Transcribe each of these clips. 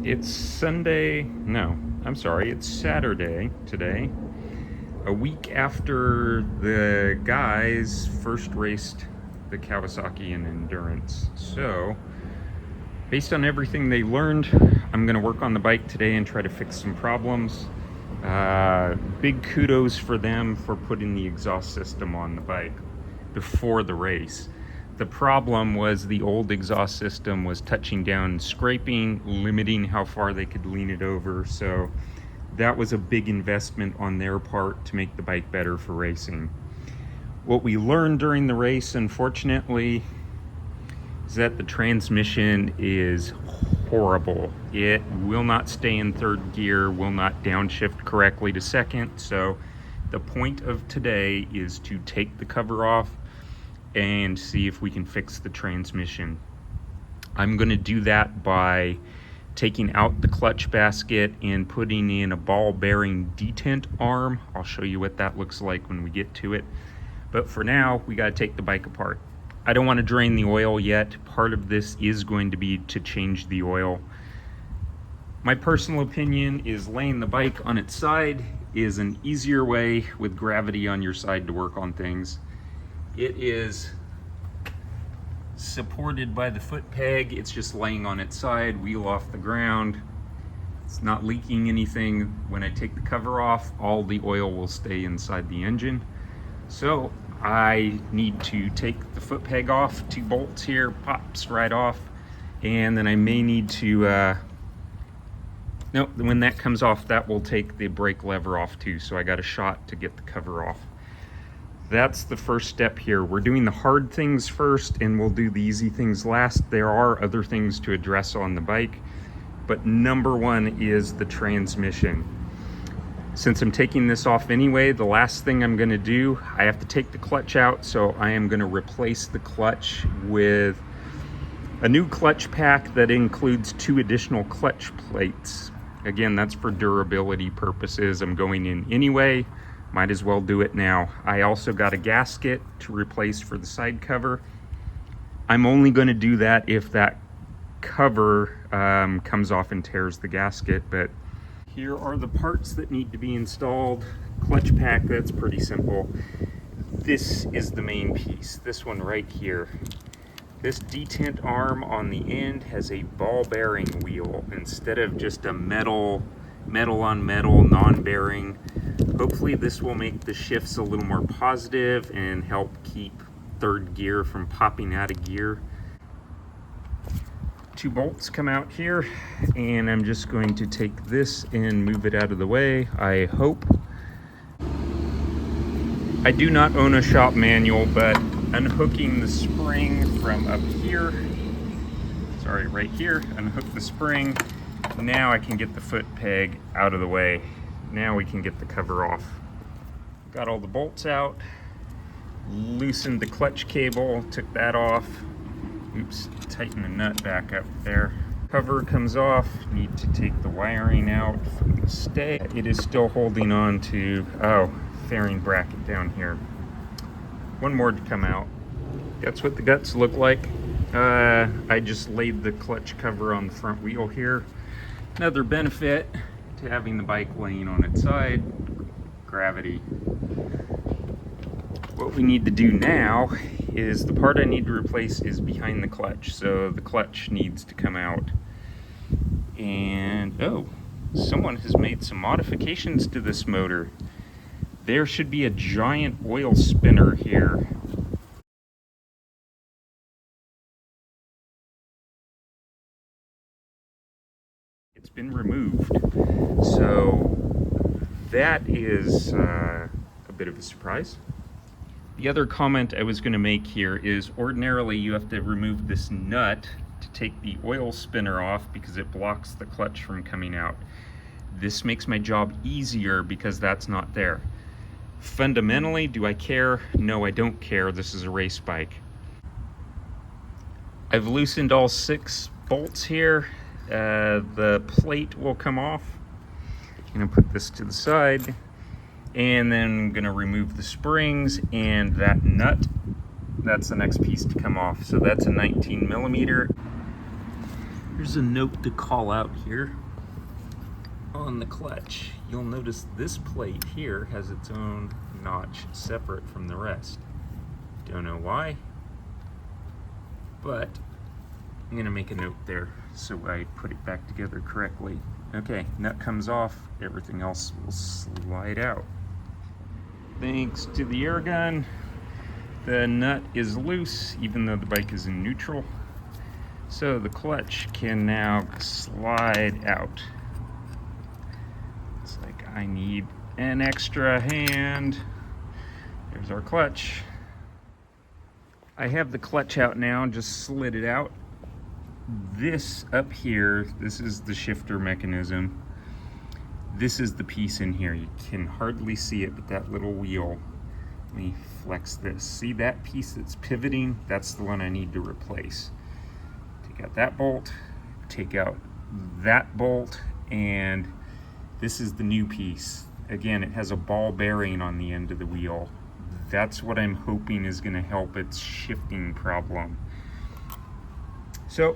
It's Sunday, no, I'm sorry, it's Saturday today, a week after the guys first raced the Kawasaki in endurance. So, based on everything they learned, I'm going to work on the bike today and try to fix some problems. Big kudos for them for putting the exhaust system on the bike before the race. The problem was the old exhaust system was touching down and scraping, limiting how far they could lean it over. So that was a big investment on their part to make the bike better for racing. What we learned during the race, unfortunately, is that the transmission is horrible. It will not stay in third gear, will not downshift correctly to second. So the point of today is to take the cover off and see if we can fix the transmission. I'm going to do that by taking out the clutch basket and putting in a ball bearing detent arm. I'll show you what that looks like when we get to it. But for now, we got to take the bike apart. I don't want to drain the oil yet. Part of this is going to be to change the oil. My personal opinion is laying the bike on its side is an easier way with gravity on your side to work on things. It is supported by the foot peg. It's just laying on its side, wheel off the ground. It's not leaking anything. When I take the cover off, all the oil will stay inside the engine. So I need to take the foot peg off. 2 bolts here, pops right off. And then I may need to, no, when that comes off, that will take the brake lever off too. So I got a shot to get the cover off. That's the first step here. We're doing the hard things first and we'll do the easy things last. There are other things to address on the bike, but number one is the transmission. Since I'm taking this off anyway, the last thing I'm gonna do, I have to take the clutch out, so I am gonna replace the clutch with a new clutch pack that includes 2 additional clutch plates. Again, that's for durability purposes. I'm going in anyway. Might as well do it now. I also got a gasket to replace for the side cover. I'm only going to do that if that cover comes off and tears the gasket, but here are the parts that need to be installed. Clutch pack, that's pretty simple. This is the main piece, this one right here. This detent arm on the end has a ball bearing wheel instead of just a metal on metal non-bearing. Hopefully this will make the shifts a little more positive and help keep third gear from popping out of gear. 2 bolts come out here, and I'm just going to take this and move it out of the way, I hope. I do not own a shop manual, but unhooking the spring from up here, sorry, right here, unhook the spring. Now I can get the foot peg out of the way. Now we can get the cover off. Got all the bolts out, loosened the clutch cable, took that off. Oops, tighten the nut back up there. Cover comes off, need to take the wiring out from the stay. It is still holding on to, fairing bracket down here. One more to come out. That's what the guts look like. I just laid the clutch cover on the front wheel here. Another benefit to having the bike laying on its side, gravity. What we need to do now is the part I need to replace is behind the clutch, so the clutch needs to come out. And someone has made some modifications to this motor. There should be a giant oil spinner here. It's been removed, so that is a bit of a surprise. The other comment I was going to make here is ordinarily you have to remove this nut to take the oil spinner off because it blocks the clutch from coming out. This makes my job easier because that's not there. Fundamentally, do I care? No, I don't care. This is a race bike. I've loosened all 6 bolts here. The plate will come off. I'm going to put this to the side, and then I'm going to remove the springs and that nut. That's the next piece to come off. So that's a 19 millimeter. Here's a note to call out here. On the clutch, you'll notice this plate here has its own notch separate from the rest. Don't know why, but I'm gonna make a note there so I put it back together correctly. Okay, nut comes off, everything else will slide out. Thanks to the air gun, the nut is loose even though the bike is in neutral. So the clutch can now slide out. It's like I need an extra hand. There's our clutch. I have the clutch out now, just slid it out. This up here, this is the shifter mechanism. This is the piece in here. You can hardly see it, but that little wheel, let me flex this. See that piece that's pivoting? That's the one I need to replace. Take out that bolt, take out that bolt, and this is the new piece. Again, it has a ball bearing on the end of the wheel. That's what I'm hoping is going to help its shifting problem. So,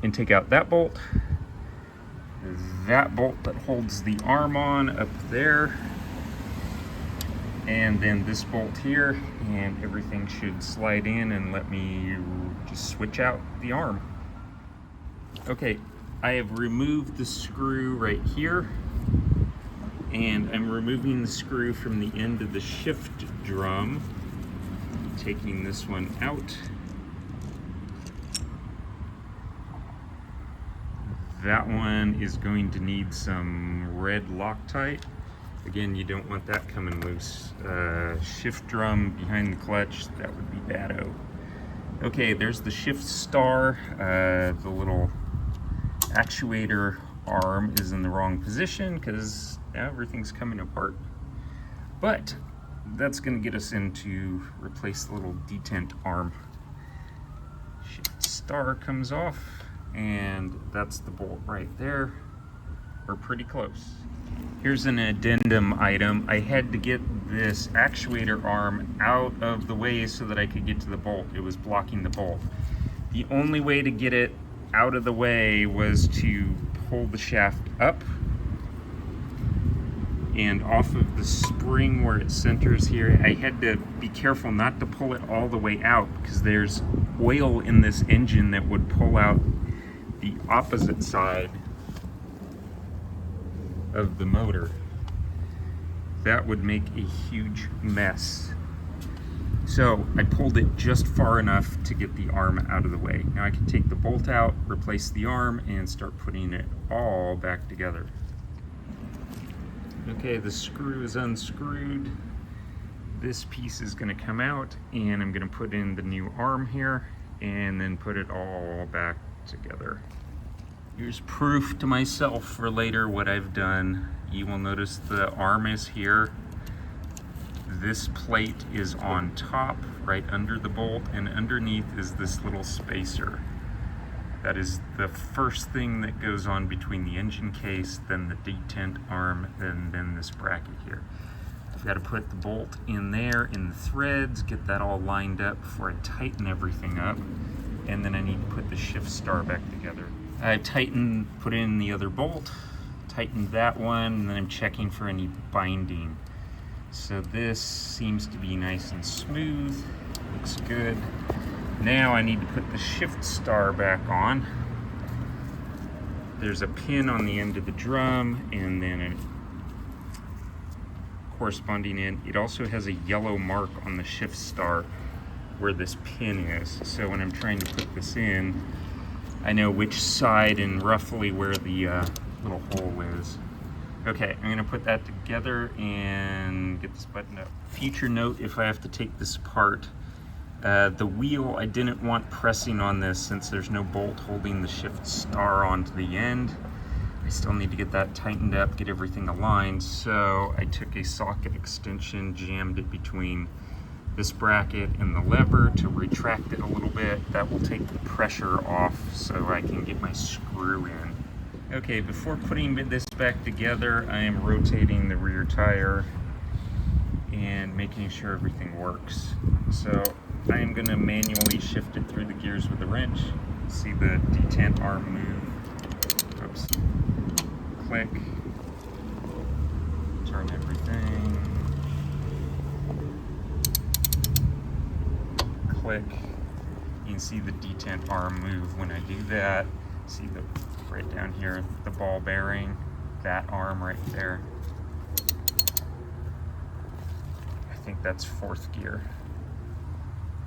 and take out that bolt that holds the arm on up there, and then this bolt here, and everything should slide in and let me just switch out the arm. Okay, I have removed the screw right here, and I'm removing the screw from the end of the shift drum, taking this one out. That one is going to need some red Loctite. Again, you don't want that coming loose. Shift drum behind the clutch, that would be bad-o. Okay, there's the shift star. The little actuator arm is in the wrong position because everything's coming apart. But that's going to get us in to replace the little detent arm. Shift star comes off, and that's the bolt right there. We're pretty close. Here's an addendum item. I had to get this actuator arm out of the way so that I could get to the bolt. It was blocking the bolt. The only way to get it out of the way was to pull the shaft up and off of the spring where it centers here. I had to be careful not to pull it all the way out because there's oil in this engine that would pull out the opposite side of the motor. That would make a huge mess. So I pulled it just far enough to get the arm out of the way. Now I can take the bolt out, replace the arm, and start putting it all back together. Okay, the screw is unscrewed. This piece is going to come out, and I'm going to put in the new arm here and then put it all back together. Here's proof to myself for later what I've done. You will notice the arm is here. This plate is on top, right under the bolt, and underneath is this little spacer. That is the first thing that goes on between the engine case, then the detent arm, and then this bracket here. I've got to put the bolt in there in the threads, get that all lined up before I tighten everything up, and then I need to put the shift star back together. I put in the other bolt, tightened that one, and then I'm checking for any binding. So this seems to be nice and smooth, looks good. Now I need to put the shift star back on. There's a pin on the end of the drum and then a corresponding end. It also has a yellow mark on the shift star where this pin is. So when I'm trying to put this in, I know which side and roughly where the little hole is. Okay, I'm gonna put that together and get this buttoned up. Future note, if I have to take this apart, the wheel, I didn't want pressing on this since there's no bolt holding the shift star onto the end. I still need to get that tightened up, get everything aligned, so I took a socket extension, jammed it between this bracket and the lever to retract it a little bit. That will take the pressure off so I can get my screw in. Okay, before putting this back together, I am rotating the rear tire and making sure everything works. So I am going to manually shift it through the gears with a wrench. See the detent arm move. Oops. Click. Turn everything. Click. You can see the detent arm move when I do that. See the right down here, the ball bearing, that arm right there. I think that's 4th gear.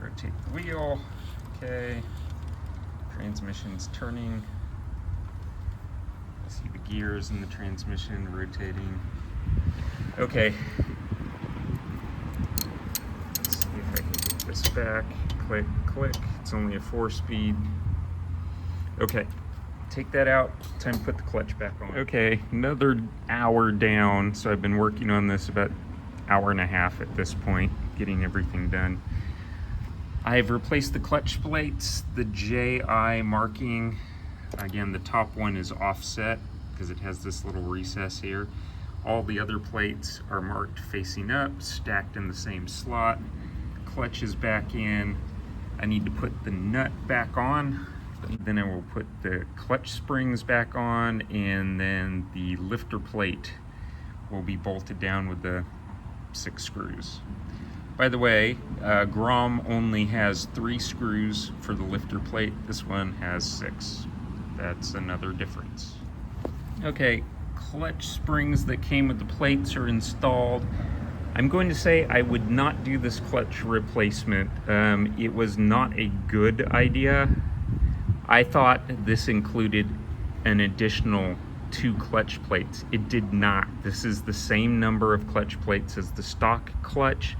Rotate the wheel. Okay. Transmission's turning. See the gears in the transmission rotating. Okay. Let's see if I can get this back. Click, click. It's only a 4-speed. Okay. Take that out. Time to put the clutch back on. Okay, another hour down. So I've been working on this about hour and a half at this point, getting everything done. I've replaced the clutch plates, the JI marking. Again, the top one is offset because it has this little recess here. All the other plates are marked facing up, stacked in the same slot. Clutch is back in. I need to put the nut back on. Then I will put the clutch springs back on, and then the lifter plate will be bolted down with the 6 screws. By the way, Grom only has 3 screws for the lifter plate. This one has 6. That's another difference. Okay, clutch springs that came with the plates are installed. I'm going to say I would not do this clutch replacement. It was not a good idea. I thought this included an additional 2 clutch plates. It did not. This is the same number of clutch plates as the stock clutch.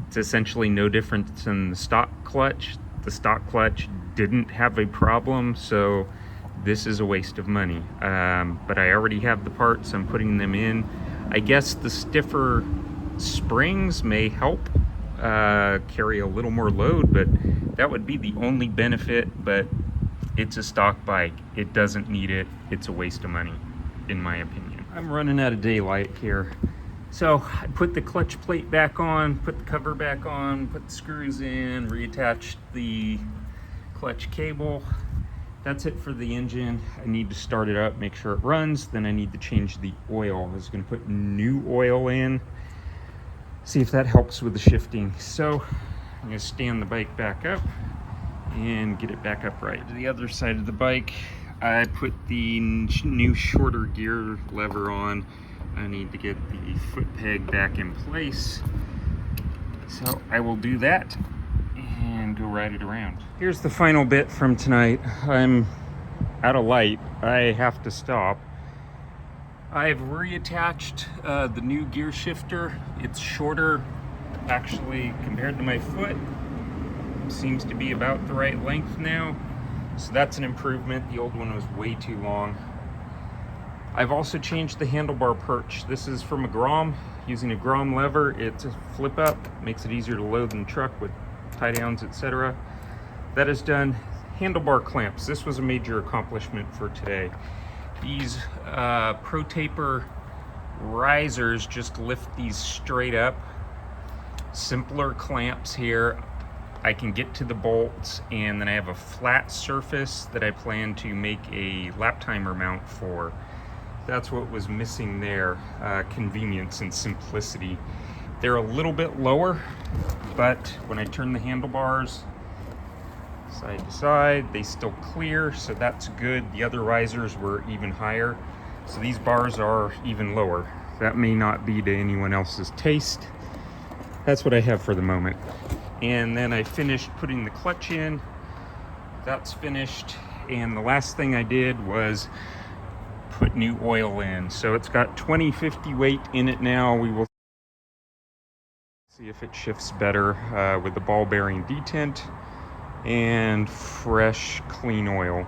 It's essentially no different than the stock clutch. The stock clutch didn't have a problem, so this is a waste of money. But I already have the parts. I'm putting them in. I guess the stiffer springs may help carry a little more load, but that would be the only benefit. But it's a stock bike. It doesn't need it. It's a waste of money, in my opinion. I'm running out of daylight here. So I put the clutch plate back on, put the cover back on, put the screws in, reattached the clutch cable. That's it for the engine. I need to start it up, make sure it runs. Then I need to change the oil. I was gonna put new oil in, see if that helps with the shifting. So I'm gonna stand the bike back up and get it back upright. To the other side of the bike, I put the new shorter gear lever on. I need to get the foot peg back in place. So I will do that and go ride it around. Here's the final bit from tonight. I'm out of light. I have to stop. I've reattached the new gear shifter. It's shorter, actually, compared to my foot. Seems to be about the right length now, so that's an improvement. The old one was way too long. I've also changed the handlebar perch. This is from a Grom, using a Grom lever. It's a flip up, makes it easier to load in the truck with tie downs, etc. That is done. Handlebar clamps. This was a major accomplishment for today. These Pro Taper risers just lift these straight up. Simpler clamps here. I can get to the bolts, and then I have a flat surface that I plan to make a lap timer mount for. That's what was missing there, convenience and simplicity. They're a little bit lower, but when I turn the handlebars side to side, they still clear, so that's good. The other risers were even higher, so these bars are even lower. That may not be to anyone else's taste. That's what I have for the moment. And then I finished putting the clutch in. That's finished. And the last thing I did was put new oil in. So it's got 2050 weight in it now. We will see if it shifts better with the ball bearing detent and fresh, clean oil.